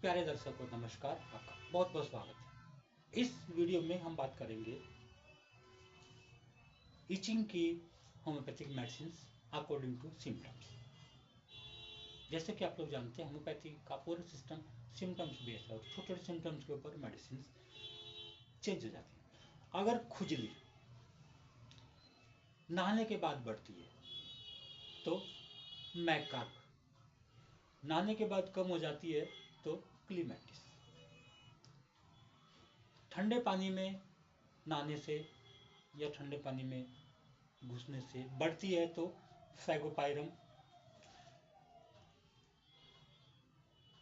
प्यारे दर्शकों नमस्कार, आपका बहुत बहुत स्वागत है। इस वीडियो में हम बात करेंगे इचिंग की homeopathic medicine according to symptoms. जैसे कि आप लोग जानते हैं होम्योपैथी का पूरा सिस्टम सिम्टम्स बेस्ड है और छोटे छोटे सिम्टम्स के ऊपर मेडिसिन चेंज हो जाती है। अगर खुजली नहाने के बाद बढ़ती है तो मैककार्प, नहाने के बाद कम हो जाती है तो क्लीमेटिस, ठंडे पानी में नहाने से या ठंडे पानी में घुसने से बढ़ती है तो फैगोपायरम,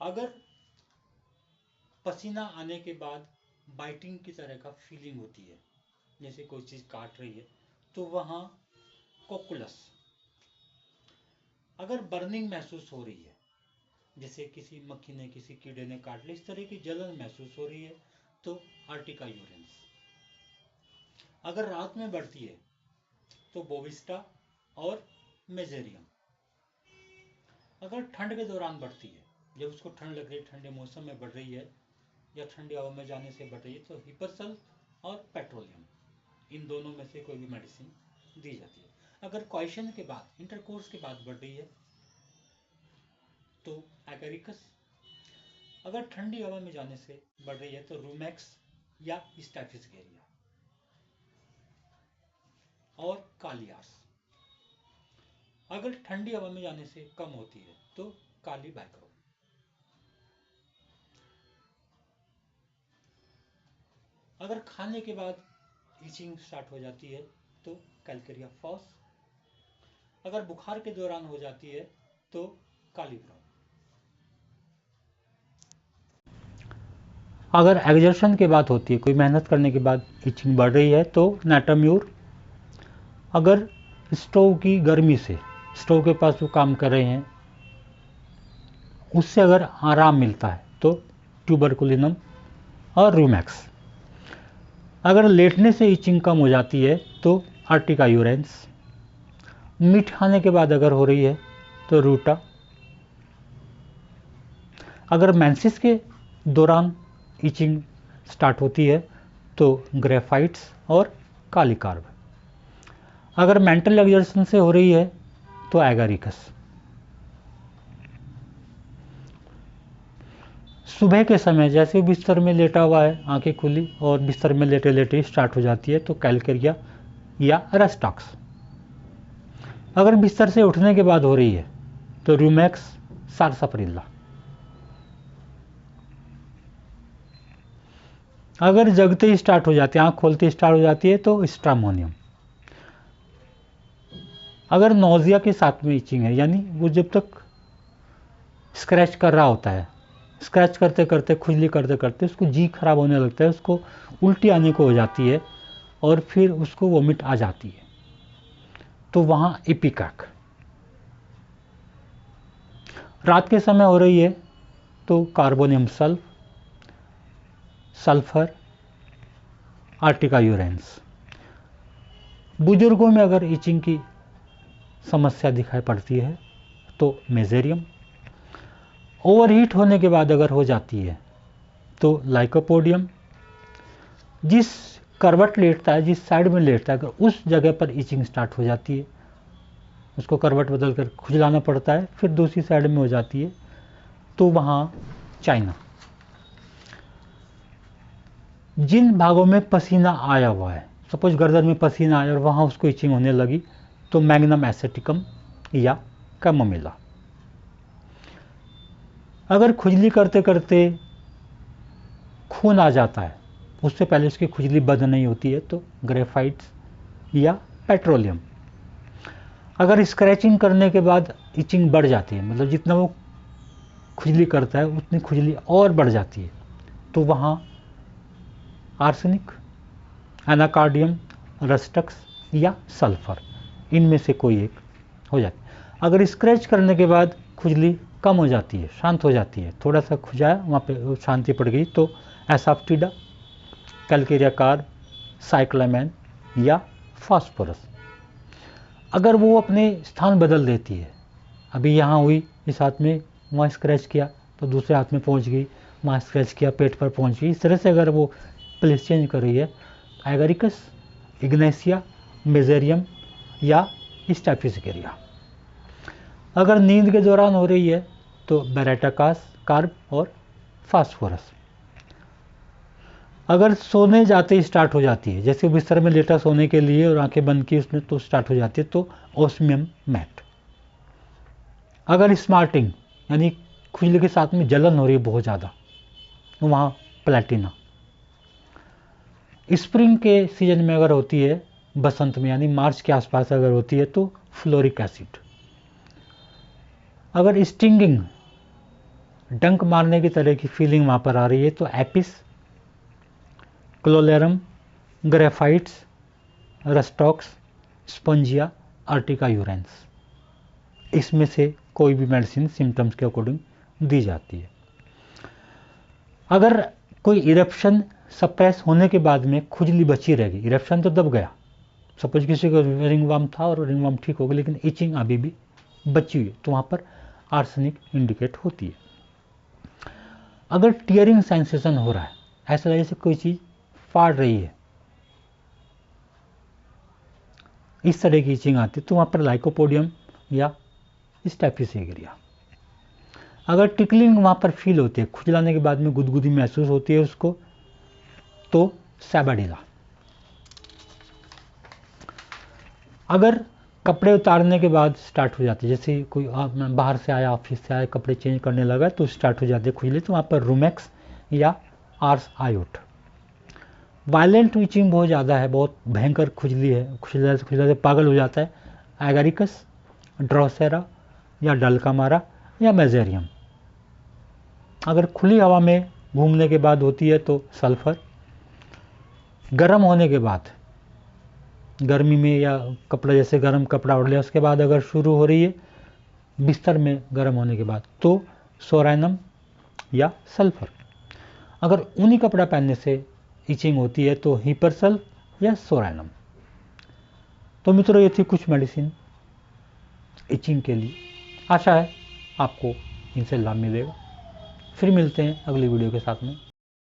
अगर पसीना आने के बाद बाइटिंग की तरह का फीलिंग होती है जैसे कोई चीज़ काट रही है तो वहाँ कोकुलस, अगर बर्निंग महसूस हो रही है जैसे किसी मक्खी ने किसी कीड़े ने काट लिया, इस तरह की जलन महसूस हो रही है तो आर्टिका यूरेंस, अगर रात में बढ़ती है तो बोविस्टा और मेजेरियम, अगर ठंड के दौरान बढ़ती है जब उसको ठंड लग रही है, ठंडे मौसम में बढ़ रही है या ठंडी हवा में जाने से बढ़ रही है तो हिपरसल और पेट्रोलियम, इन दोनों में से कोई भी मेडिसिन दी जाती है। अगर क्वेश्चन के बाद इंटरकोर्स के बाद बढ़ रही है तो एगेरिकस, अगर ठंडी हवा में जाने से बढ़ रही है तो रूमैक्स या स्टैफिसगेरिया और कालियास, अगर ठंडी हवा में जाने से कम होती है तो काली बैक्रो, अगर खाने के बाद इचिंग स्टार्ट हो जाती है तो कैलकेरिया फॉस, अगर बुखार के दौरान हो जाती है तो काली ब्राउन, अगर एग्जर्शन के बाद होती है, कोई मेहनत करने के बाद इचिंग बढ़ रही है तो नाटाम्यूर, अगर स्टोव की गर्मी से स्टोव के पास वो काम कर रहे हैं उससे अगर आराम मिलता है तो ट्यूबरकुलिनम और रूमैक्स, अगर लेटने से इचिंग कम हो जाती है तो आर्टिका यूरेंस, मीठ खाने के बाद अगर हो रही है तो रूटा, अगर मेंसेस के दौरान इचिंग स्टार्ट होती है तो ग्रेफाइट्स और काली कार्ब, अगर मेंटल एग्जर्शन से हो रही है तो एगारिकस, सुबह के समय जैसे बिस्तर में लेटा हुआ है, आंखें खुली और बिस्तर में लेटे लेटे स्टार्ट हो जाती है तो कैलकेरिया या रेस्टॉक्स, अगर बिस्तर से उठने के बाद हो रही है तो रूमैक्स सारसाप्रिल्ला, अगर जगते ही स्टार्ट हो जाती है, आंख खोलते ही स्टार्ट हो जाती है तो स्ट्रामोनियम, अगर नोजिया के साथ में इचिंग है यानी वो जब तक स्क्रैच कर रहा होता है, स्क्रैच करते करते खुजली करते करते उसको जी खराब होने लगता है, उसको उल्टी आने को हो जाती है और फिर उसको वोमिट आ जाती है तो वहाँ इपिकैक, रात के समय हो रही है तो carbonium sulph, sulphur, Ertiga urens, बुजुर्गों में अगर इचिंग की समस्या दिखाई पड़ती है तो मेजेरियम, ओवरहीट होने के बाद अगर हो जाती है तो लाइकोपोडियम, जिस करवट लेटता है जिस साइड में लेटता है अगर उस जगह पर इचिंग स्टार्ट हो जाती है उसको करवट बदल कर खुजलाना पड़ता है, फिर दूसरी साइड में हो जाती है तो वहाँ चाइना, जिन भागों में पसीना आया हुआ है, सपोज गर्दन में पसीना आया और वहाँ उसको इचिंग होने लगी तो मैग्नम एसेटिकम या कैमोमिला, अगर खुजली करते करते खून आ जाता है उससे पहले उसकी खुजली बंद नहीं होती है तो ग्रेफाइट्स या पेट्रोलियम, अगर स्क्रैचिंग करने के बाद इचिंग बढ़ जाती है, मतलब जितना वो खुजली करता है उतनी खुजली और बढ़ जाती है तो वहाँ आर्सेनिक, एनाकार्डियम, रस्टक्स या सल्फर, इनमें से कोई एक हो जाती है। अगर स्क्रैच करने के बाद खुजली कम हो जाती है, शांत हो जाती है, थोड़ा सा खुजाया वहाँ पे शांति पड़ गई तो एसाफ्टिडा, कैलकेरिया कार्ब, साइक्लामेन या फास्फोरस, अगर वो अपने स्थान बदल देती है, अभी यहाँ हुई इस हाथ में, वहाँ स्क्रैच किया तो दूसरे हाथ में पहुँच गई, वहाँ स्क्रैच किया, पेट पर पहुँची। इस तरह से अगर वो प्लेस चेंज कर रही है, एगरिकस, इग्नेशिया, मेजेरियम या स्टैफिसिकेरिया। अगर नींद के दौरान हो रही है तो बेरेटाकास, कार्ब और फास्फोरस। अगर सोने जाते ही स्टार्ट हो जाती है, जैसे बिस्तर में लेटा सोने के लिए और आंखें बंद की उसने तो स्टार्ट हो जाती है, तो ओस्मियम मैट। अगर स्मार्टिंग यानी खुजली के साथ में जलन हो रही है बहुत ज़्यादा, तो वहाँ प्लेटिना। स्प्रिंग के सीजन में अगर होती है, बसंत में यानी मार्च के आसपास अगर होती है, तो फ्लोरिक एसिड। अगर स्टिंगिंग, डंक मारने की तरह की फीलिंग वहाँ पर आ रही है, तो एपिस, क्लोलेरम, graphites, rhus tox, spongia, urtica urens. इसमें से कोई भी मेडिसिन सिम्टम्स के अकॉर्डिंग दी जाती है। अगर कोई इरप्शन सप्रेस होने के बाद में खुजली बची रहेगी, इरप्शन तो दब गया, सपोज किसी को रिंगवर्म था और रिंगवर्म ठीक हो गया, लेकिन इचिंग अभी भी बची हुई है, तो वहाँ पर आर्सेनिक इंडिकेट होती है। अगर टीयरिंग सेंसेशन हो रहा है, ऐसा लगे जैसे कोई चीज़ फाड़ रही है, इस तरह की इचिंग आती है, तो वहाँ पर लाइकोपोडियम या स्टैफिसिकेरिया। अगर टिकलिंग वहाँ पर फील होती है, खुजलाने के बाद में गुदगुदी महसूस होती है उसको, तो सैबाडिला। अगर कपड़े उतारने के बाद स्टार्ट हो जाती है, जैसे कोई बाहर से आया, ऑफिस से आया, कपड़े चेंज करने लगा तो स्टार्ट हो जाती है खुजली, तो वहाँ पर रूमेक्स या आर्स आयोट। वायलेंट इचिंग बहुत ज़्यादा है, बहुत भयंकर खुजली है, खुजला से पागल हो जाता है, एगरिकस, ड्रोसेरा या डलकामारा या मेजेरियम। अगर खुली हवा में घूमने के बाद होती है तो सल्फर। गर्म होने के बाद, गर्मी में या कपड़ा, जैसे गर्म कपड़ा ओढ़ लिया उसके बाद अगर शुरू हो रही है बिस्तर में गर्म होने के बाद, तो सोराइनम या सल्फर। अगर ऊनी कपड़ा पहनने से इचिंग होती है तो हिपरसल्फ या सोराइनम। तो मित्रों, ये थी कुछ मेडिसिन इचिंग के लिए। आशा है आपको इनसे लाभ मिलेगा। फिर मिलते हैं अगली वीडियो के साथ में।